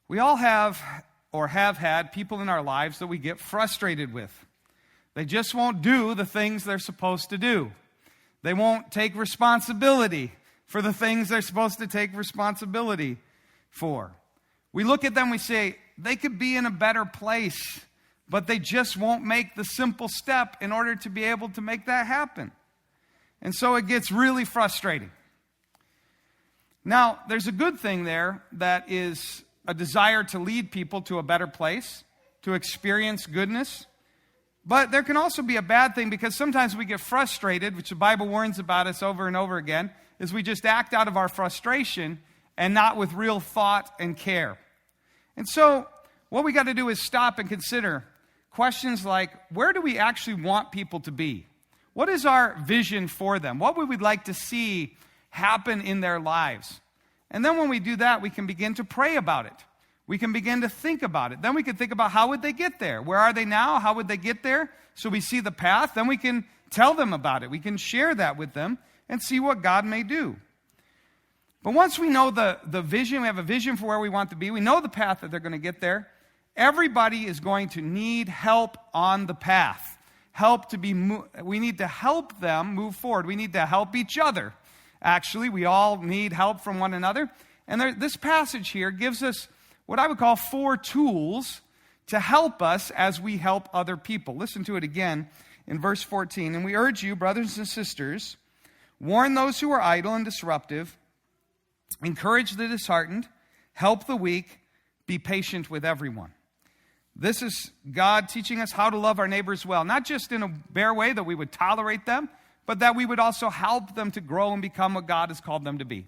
We all have or have had people in our lives that we get frustrated with. They just won't do the things they're supposed to do. They won't take responsibility for the things they're supposed to take responsibility for. We look at them, we say, they could be in a better place, but they just won't make the simple step in order to be able to make that happen. And so it gets really frustrating. Now, there's a good thing there that is a desire to lead people to a better place, to experience goodness. But there can also be a bad thing because sometimes we get frustrated, which the Bible warns about us over and over again, is we just act out of our frustration and not with real thought and care. And so what we got to do is stop and consider questions like, where do we actually want people to be? What is our vision for them? What would we like to see happen in their lives? And then when we do that, we can begin to pray about it. We can begin to think about it. Then we can think about how would they get there? Where are they now? How would they get there? So we see the path. Then we can tell them about it. We can share that with them and see what God may do. But once we know the vision, we have a vision for where we want to be, we know the path that they're going to get there, everybody is going to need help on the path. We need to help them move forward. We need to help each other. Actually, we all need help from one another. And this passage here gives us what I would call 4 tools to help us as we help other people. Listen to it again in verse 14. And we urge you, brothers and sisters, warn those who are idle and disruptive, encourage the disheartened, help the weak, be patient with everyone. This is God teaching us how to love our neighbors well, not just in a bare way that we would tolerate them, but that we would also help them to grow and become what God has called them to be.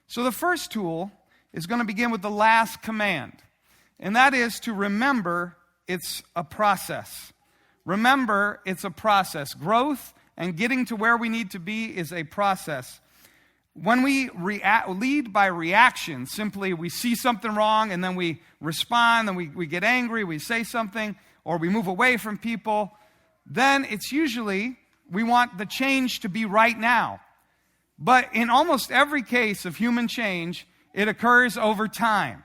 So the first tool is going to begin with the last command, and that is to remember it's a process. Remember, it's a process. Growth and getting to where we need to be is a process. When we lead by reaction, simply we see something wrong and then we respond, and we get angry, we say something, or we move away from people, then it's usually we want the change to be right now. But in almost every case of human change, it occurs over time.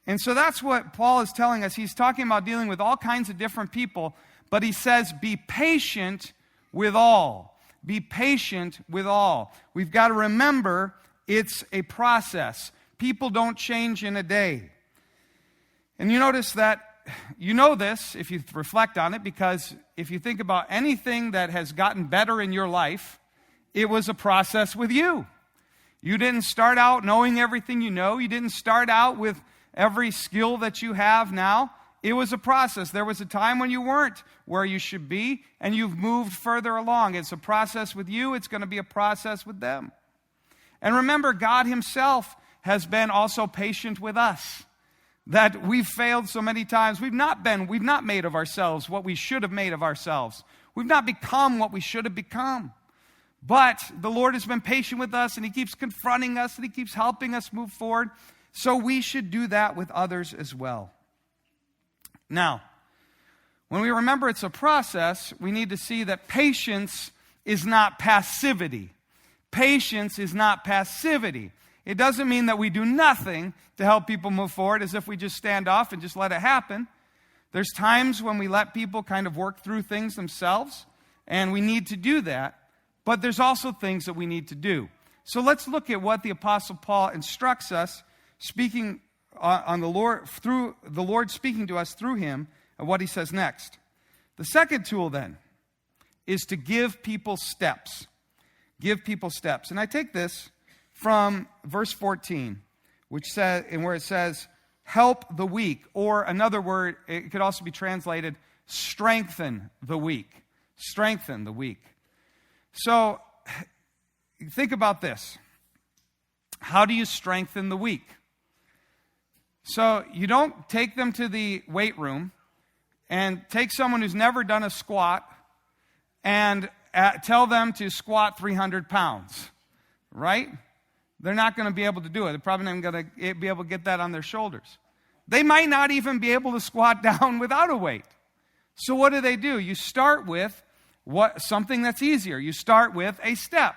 And so that's what Paul is telling us. He's talking about dealing with all kinds of different people, but he says, be patient with all. Be patient with all. We've got to remember it's a process. People don't change in a day. And you notice that, you know this if you reflect on it, because if you think about anything that has gotten better in your life, it was a process with you. You didn't start out knowing everything you know. You didn't start out with every skill that you have now. It was a process. There was a time when you weren't where you should be, and you've moved further along. It's a process with you. It's going to be a process with them. And remember, God himself has been also patient with us. That we've failed so many times. We've not made of ourselves what we should have made of ourselves. We've not become what we should have become. But the Lord has been patient with us, and he keeps confronting us, and he keeps helping us move forward. So we should do that with others as well. Now, when we remember it's a process, we need to see that patience is not passivity. Patience is not passivity. It doesn't mean that we do nothing to help people move forward, as if we just stand off and just let it happen. There's times when we let people kind of work through things themselves, and we need to do that. But there's also things that we need to do. So let's look at what the Apostle Paul instructs us, speaking on the Lord, through the Lord speaking to us through him, and what he says next. The second tool then is to give people steps. Give people steps. And I take this from verse 14, which says, and where it says, help the weak, or another word, it could also be translated, strengthen the weak. Strengthen the weak. So, think about this. How do you strengthen the weak? So, you don't take them to the weight room and take someone who's never done a squat and tell them to squat 300 pounds, right? They're not going to be able to do it. They're probably not going to be able to get that on their shoulders. They might not even be able to squat down without a weight. So what do? You start with something that's easier. You start with a step.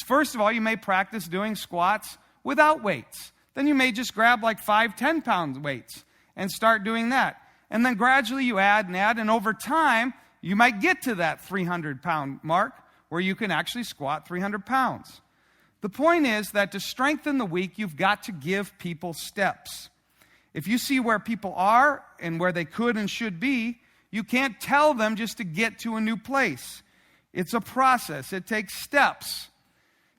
First of all, you may practice doing squats without weights. then you may just grab like 5, 10-pound weights and start doing that. And then gradually you add and add, and over time, you might get to that 300-pound mark where you can actually squat 300 pounds. The point is that to strengthen the weak, you've got to give people steps. If you see where people are and where they could and should be, you can't tell them just to get to a new place. It's a process. It takes steps.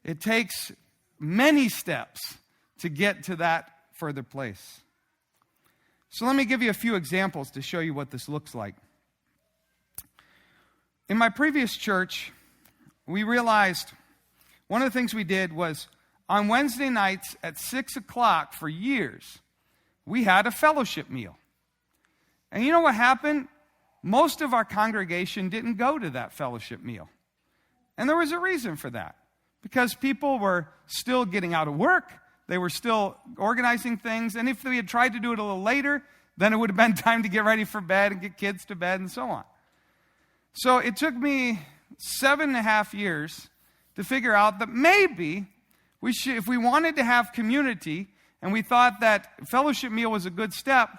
It takes many steps to get to that further place. So let me give you a few examples to show you what this looks like. In my previous church, we realized one of the things we did was on Wednesday nights at 6 o'clock for years, we had a fellowship meal. And you know what happened? Most of our congregation didn't go to that fellowship meal. And there was a reason for that. Because people were still getting out of work. They were still organizing things. And if we had tried to do it a little later, then it would have been time to get ready for bed and get kids to bed and so on. So it took me 7.5 years to figure out that maybe we should, if we wanted to have community and we thought that fellowship meal was a good step,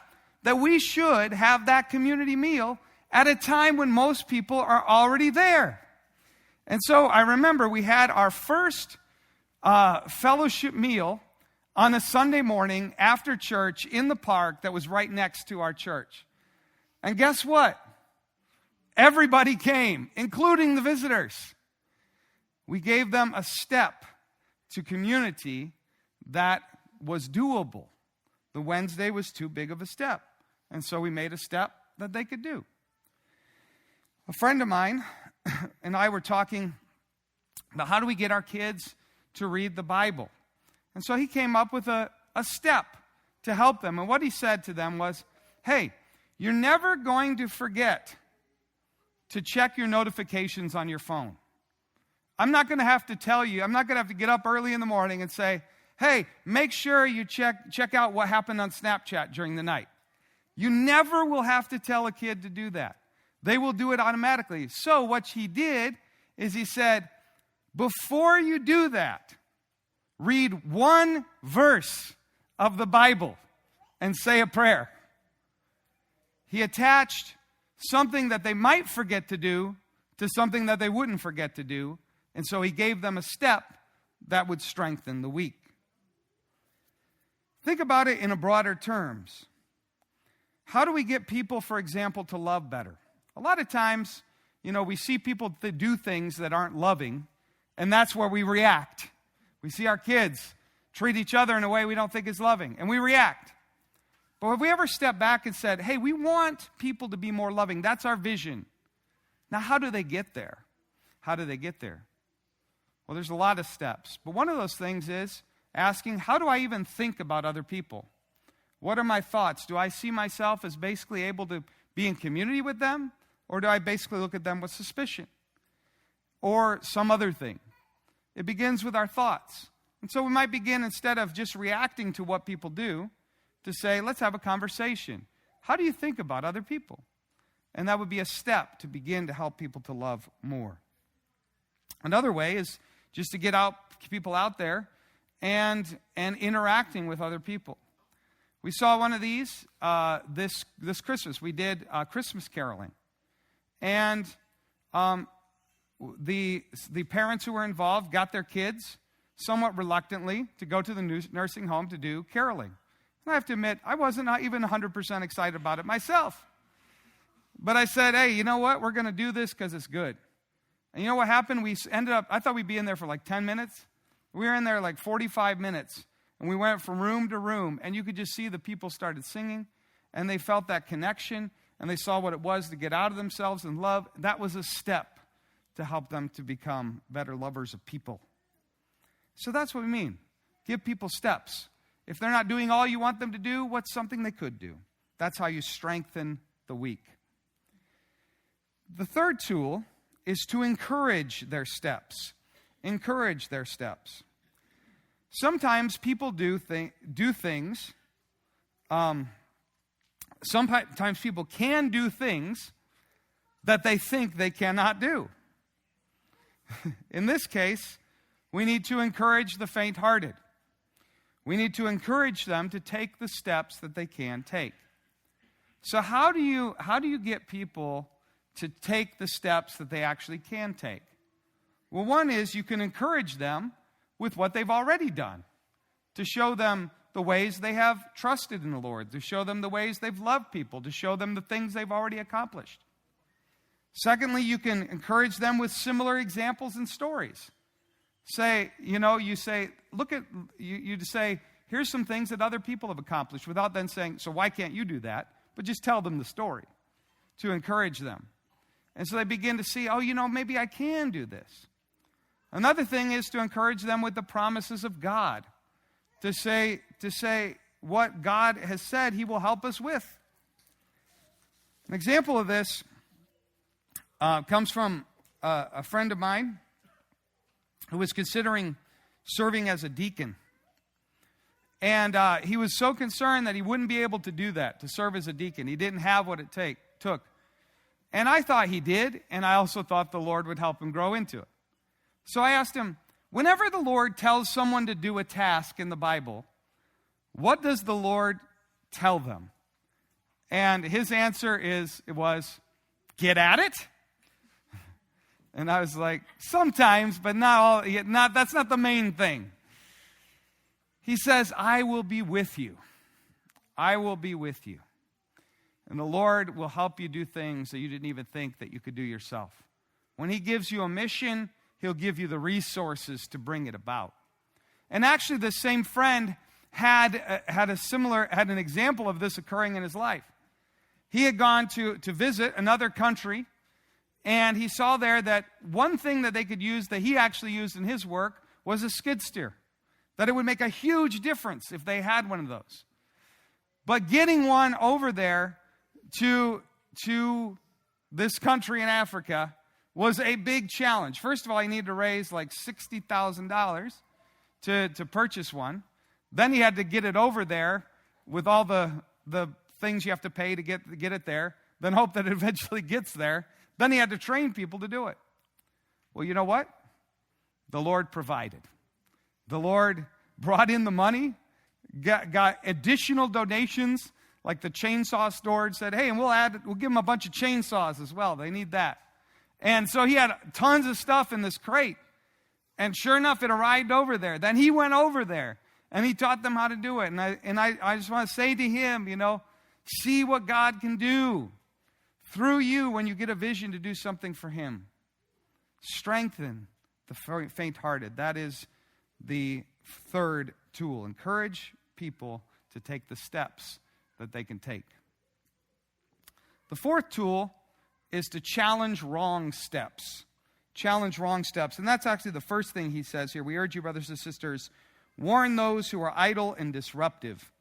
that we should have that community meal at a time when most people are already there. And so I remember we had our first fellowship meal on a Sunday morning after church in the park that was right next to our church. And guess what? Everybody came, including the visitors. We gave them a step to community that was doable. The Wednesday was too big of a step. And so we made a step that they could do. A friend of mine and I were talking about how do we get our kids to read the Bible. And so he came up with a step to help them. And what he said to them was, hey, you're never going to forget to check your notifications on your phone. I'm not going to have to tell you, I'm not going to have to get up early in the morning and say, hey, make sure you check out what happened on Snapchat during the night. You never will have to tell a kid to do that. They will do it automatically. So what he did is he said, before you do that, read one verse of the Bible and say a prayer. He attached something that they might forget to do to something that they wouldn't forget to do. And so he gave them a step that would strengthen the weak. Think about it in a broader terms. How do we get people, for example, to love better? A lot of times, we see people do things that aren't loving, and that's where we react. We see our kids treat each other in a way we don't think is loving, and we react. But have we ever stepped back and said, hey, we want people to be more loving. That's our vision. Now, how do they get there? How do they get there? Well, there's a lot of steps. But one of those things is asking, how do I even think about other people? What are my thoughts? Do I see myself as basically able to be in community with them? Or do I basically look at them with suspicion? Or some other thing? It begins with our thoughts. And so we might begin, instead of just reacting to what people do, to say, let's have a conversation. How do you think about other people? And that would be a step to begin to help people to love more. Another way is just to get people out there and interacting with other people. We saw one of these this Christmas. We did Christmas caroling. And the parents who were involved got their kids somewhat reluctantly to go to the nursing home to do caroling. And I have to admit, I wasn't even 100% excited about it myself. But I said, hey, you know what? We're going to do this because it's good. And you know what happened? We ended up, I thought we'd be in there for like 10 minutes. We were in there like 45 minutes. And we went from room to room. And you could just see the people started singing. And they felt that connection. And they saw what it was to get out of themselves and love. That was a step to help them to become better lovers of people. So that's what we mean. Give people steps. If they're not doing all you want them to do, what's something they could do? That's how you strengthen the weak. The third tool is to encourage their steps. Encourage their steps. Sometimes people do things. Sometimes people can do things that they think they cannot do. In this case, we need to encourage the faint-hearted. We need to encourage them to take the steps that they can take. So how do you get people to take the steps that they actually can take? Well, one is you can encourage them with what they've already done, to show them the ways they have trusted in the Lord, to show them the ways they've loved people, to show them the things they've already accomplished. Secondly, you can encourage them with similar examples and stories. You say, here's some things that other people have accomplished, without then saying, so why can't you do that? But just tell them the story to encourage them. And so they begin to see, maybe I can do this. Another thing is to encourage them with the promises of God, to say what God has said He will help us with. An example of this comes from a friend of mine who was considering serving as a deacon. And he was so concerned that he wouldn't be able to do that, to serve as a deacon. He didn't have what it took. And I thought he did, and I also thought the Lord would help him grow into it. So I asked him, whenever the Lord tells someone to do a task in the Bible, what does the Lord tell them? And his answer was, get at it. And I was like, sometimes, but not all. That's not the main thing. He says, I will be with you. I will be with you. And the Lord will help you do things that you didn't even think that you could do yourself. When He gives you a mission, He'll give you the resources to bring it about. And actually, the same friend had an example of this occurring in his life. He had gone to visit another country, and he saw there that one thing that they could use, that he actually used in his work, was a skid steer. That it would make a huge difference if they had one of those. But getting one over there to this country in Africa was a big challenge. First of all, he needed to raise like $60,000 to purchase one. Then he had to get it over there with all the things you have to pay to get it there. Then hope that it eventually gets there. Then he had to train people to do it. Well, you know what? The Lord provided. The Lord brought in the money, got additional donations, like the chainsaw store said, hey, and we'll give them a bunch of chainsaws as well. They need that. And so he had tons of stuff in this crate. And sure enough, it arrived over there. Then he went over there, and he taught them how to do it. And I just want to say to him, see what God can do through you when you get a vision to do something for Him. Strengthen the faint-hearted. That is the third tool. Encourage people to take the steps that they can take. The fourth tool is to challenge wrong steps. Challenge wrong steps. And that's actually the first thing he says here. We urge you, brothers and sisters, warn those who are idle and disruptive.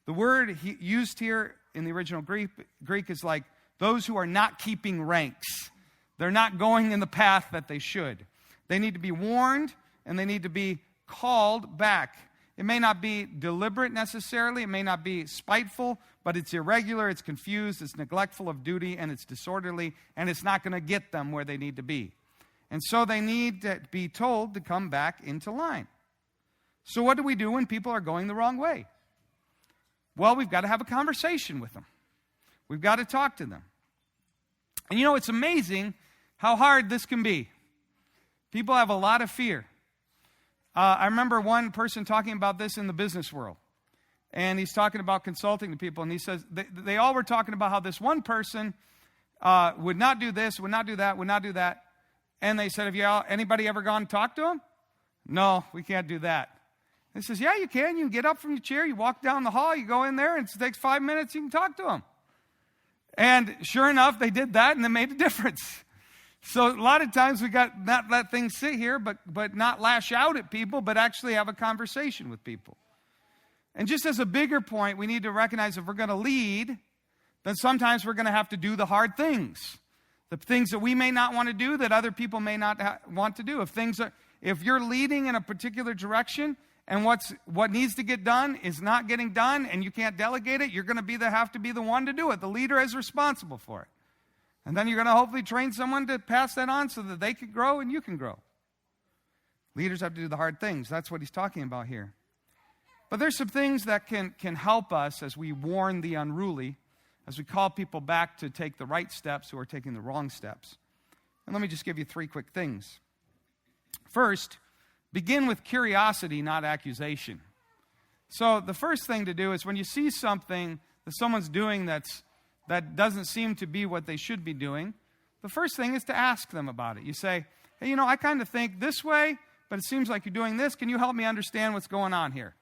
The word used here in the original Greek is like those who are not keeping ranks. They're not going in the path that they should. They need to be warned, and they need to be called back. It may not be deliberate necessarily. It may not be spiteful, but it's irregular, it's confused, it's neglectful of duty, and it's disorderly, and it's not going to get them where they need to be. And so they need to be told to come back into line. So what do we do when people are going the wrong way? Well, we've got to have a conversation with them. We've got to talk to them. And it's amazing how hard this can be. People have a lot of fear. I remember one person talking about this in the business world. And he's talking about consulting to people. And he says, they all were talking about how this one person would not do this, would not do that, would not do that. And they said, anybody ever gone and talked to him? No, we can't do that. He says, yeah, you can. You can get up from your chair, you walk down the hall, you go in there, and it takes 5 minutes, you can talk to him. And sure enough, they did that, and it made a difference. So a lot of times we got not let things sit here, but not lash out at people, but actually have a conversation with people. And just as a bigger point, we need to recognize if we're going to lead, then sometimes we're going to have to do the hard things. The things that we may not want to do, that other people may not want to do. If you're leading in a particular direction, and what needs to get done is not getting done, and you can't delegate it, you're going to have to be the one to do it. The leader is responsible for it. And then you're going to hopefully train someone to pass that on so that they can grow and you can grow. Leaders have to do the hard things. That's what he's talking about here. But there's some things that can help us as we warn the unruly, as we call people back to take the right steps who are taking the wrong steps. And let me just give you 3 quick things. First, begin with curiosity, not accusation. So the first thing to do is when you see something that someone's doing that doesn't seem to be what they should be doing, the first thing is to ask them about it. You say, hey, I kind of think this way, but it seems like you're doing this. Can you help me understand what's going on here?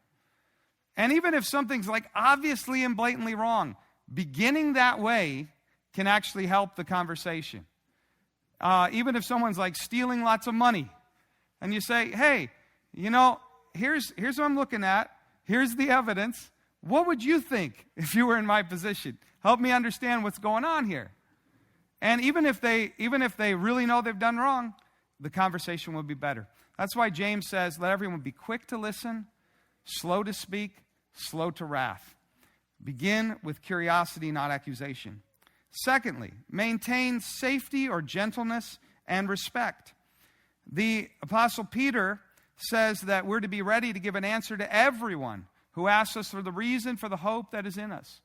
And even if something's like obviously and blatantly wrong, beginning that way can actually help the conversation. Even if someone's like stealing lots of money, and you say, hey, here's what I'm looking at. Here's the evidence. What would you think if you were in my position? Help me understand what's going on here. And even if they really know they've done wrong, the conversation will be better. That's why James says, let everyone be quick to listen, slow to speak, slow to wrath. Begin with curiosity, not accusation. Secondly, maintain safety or gentleness and respect. The Apostle Peter says that we're to be ready to give an answer to everyone who asks us for the reason for the hope that is in us.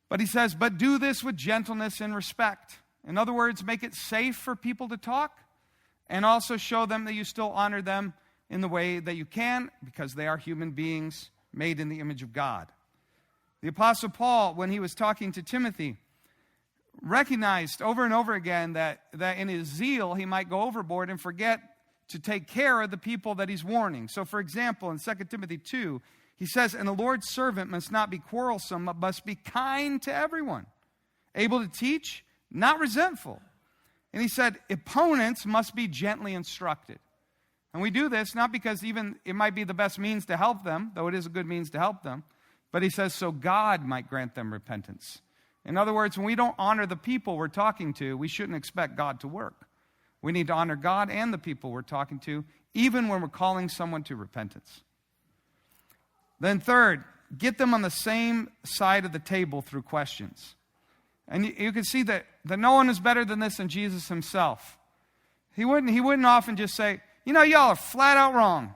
But he says, but do this with gentleness and respect. In other words, make it safe for people to talk, and also show them that you still honor them in the way that you can, because they are human beings made in the image of God. The Apostle Paul, when he was talking to Timothy, recognized over and over again that in his zeal he might go overboard and forget to take care of the people that he's warning. So, for example, in 2 Timothy 2, he says, and the Lord's servant must not be quarrelsome, but must be kind to everyone, able to teach, not resentful. And he said, opponents must be gently instructed. And we do this not because even it might be the best means to help them, though it is a good means to help them, but he says so God might grant them repentance. In other words, when we don't honor the people we're talking to, we shouldn't expect God to work. We need to honor God and the people we're talking to, even when we're calling someone to repentance. Then third, get them on the same side of the table through questions. And you can see that no one is better than this than Jesus himself. He wouldn't often just say, y'all are flat out wrong.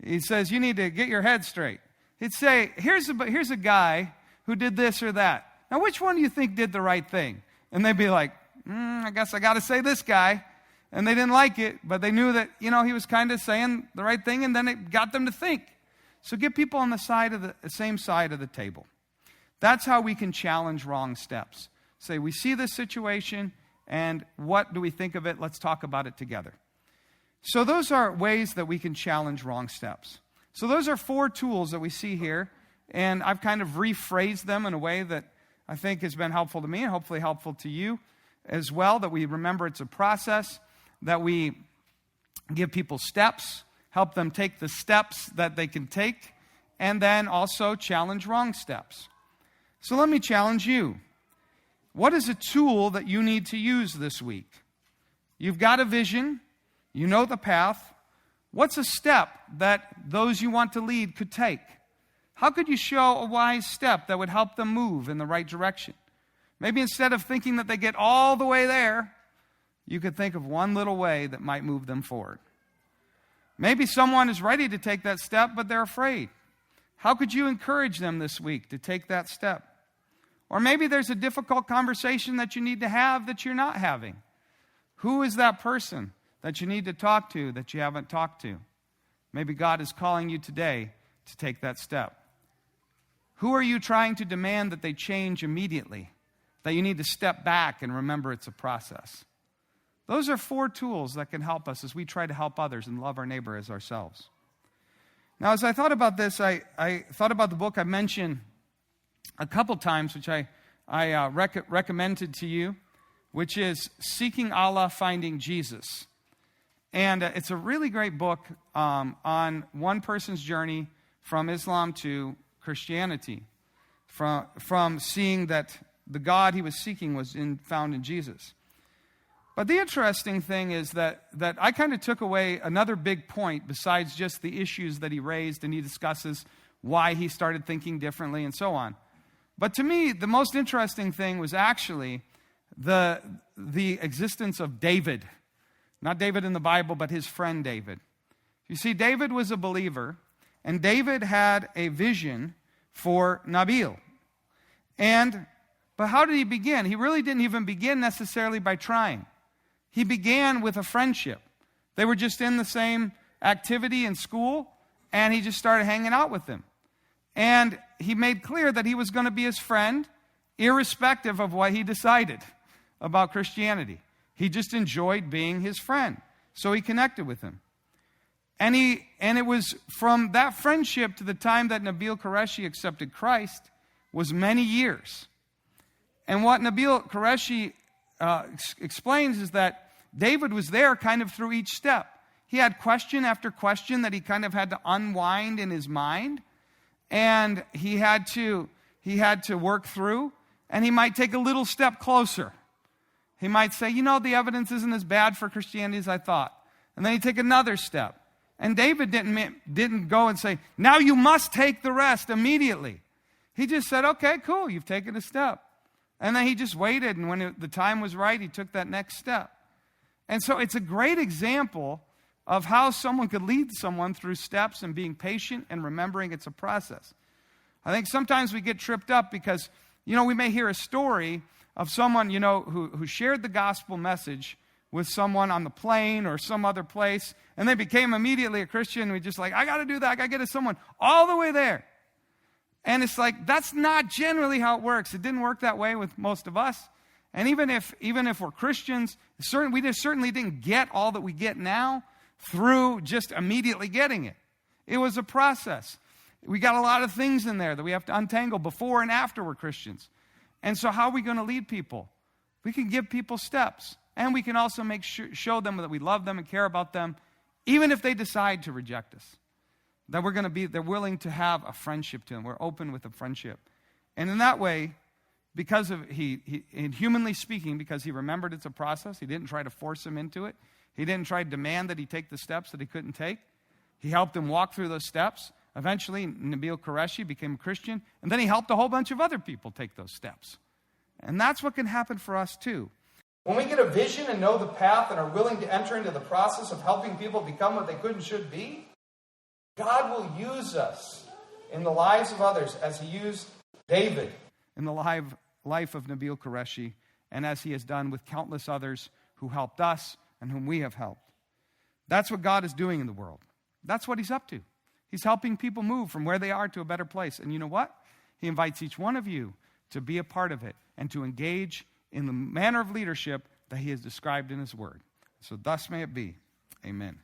He says, you need to get your head straight. He'd say, here's a guy who did this or that. Now, which one do you think did the right thing? And they'd be like, I guess I got to say this guy. And they didn't like it, but they knew that, he was kind of saying the right thing, and then it got them to think. So get people on the same side of the table. That's how we can challenge wrong steps. Say, we see this situation, and what do we think of it? Let's talk about it together. So those are ways that we can challenge wrong steps. So those are 4 tools that we see here, and I've kind of rephrased them in a way that I think has been helpful to me and hopefully helpful to you as well, that we remember it's a process, that we give people steps, help them take the steps that they can take, and then also challenge wrong steps. So let me challenge you. What is a tool that you need to use this week? You've got a vision. You know the path. What's a step that those you want to lead could take? How could you show a wise step that would help them move in the right direction? Maybe instead of thinking that they get all the way there, you could think of one little way that might move them forward. Maybe someone is ready to take that step, but they're afraid. How could you encourage them this week to take that step? Or maybe there's a difficult conversation that you need to have that you're not having. Who is that person that you need to talk to that you haven't talked to? Maybe God is calling you today to take that step. Who are you trying to demand that they change immediately? That you need to step back and remember it's a process. Those are 4 tools that can help us as we try to help others and love our neighbor as ourselves. Now, as I thought about this, I thought about the book I mentioned a couple times, which I recommended to you, which is Seeking Allah, Finding Jesus. And it's a really great book on one person's journey from Islam to Christianity, from seeing that the God he was seeking was found in Jesus. But the interesting thing is that I kind of took away another big point besides just the issues that he raised, and he discusses why he started thinking differently and so on. But to me, the most interesting thing was actually the existence of David. Not David in the Bible, but his friend David. You see, David was a believer, And David had a vision for Nabil. But how did he begin? He really didn't even begin necessarily by trying. He began with a friendship. They were just in the same activity in school, and he just started hanging out with them. And he made clear that he was going to be his friend, irrespective of what he decided about Christianity. He just enjoyed being his friend, so he connected with him. And it was from that friendship to the time that Nabil Qureshi accepted Christ was many years. And what Nabil Qureshi explains is that David was there kind of through each step. He had question after question that he kind of had to unwind in his mind, and he had to work through, and he might take a little step closer. He might say, the evidence isn't as bad for Christianity as I thought. And then he'd take another step. And David didn't go and say, now you must take the rest immediately. He just said, okay, cool, you've taken a step. And then he just waited, and when the time was right, he took that next step. And so it's a great example of how someone could lead someone through steps and being patient and remembering it's a process. I think sometimes we get tripped up because, we may hear a story of someone, who shared the gospel message with someone on the plane or some other place, and they became immediately a Christian. We just like, I got to do that. I got to get to someone all the way there. And it's like, that's not generally how it works. It didn't work that way with most of us. And even if we're Christians, we just certainly didn't get all that we get now through just immediately getting it. It was a process. We got a lot of things in there that we have to untangle before and after we're Christians. And so how are we going to lead people? We can give people steps. And we can also show them that we love them and care about them, even if they decide to reject us. That they're willing to have a friendship to them. We're open with a friendship. And in that way, because of humanly speaking, because he remembered it's a process, he didn't try to force him into it. He didn't try to demand that he take the steps that he couldn't take. He helped him walk through those steps. Eventually, Nabil Qureshi became a Christian, and then he helped a whole bunch of other people take those steps. And that's what can happen for us too. When we get a vision and know the path and are willing to enter into the process of helping people become what they could and should be, God will use us in the lives of others as he used David in the life of Nabil Qureshi, and as he has done with countless others who helped us and whom we have helped. That's what God is doing in the world. That's what he's up to. He's helping people move from where they are to a better place. And you know what? He invites each one of you to be a part of it and to engage in the manner of leadership that he has described in his word. So thus may it be. Amen.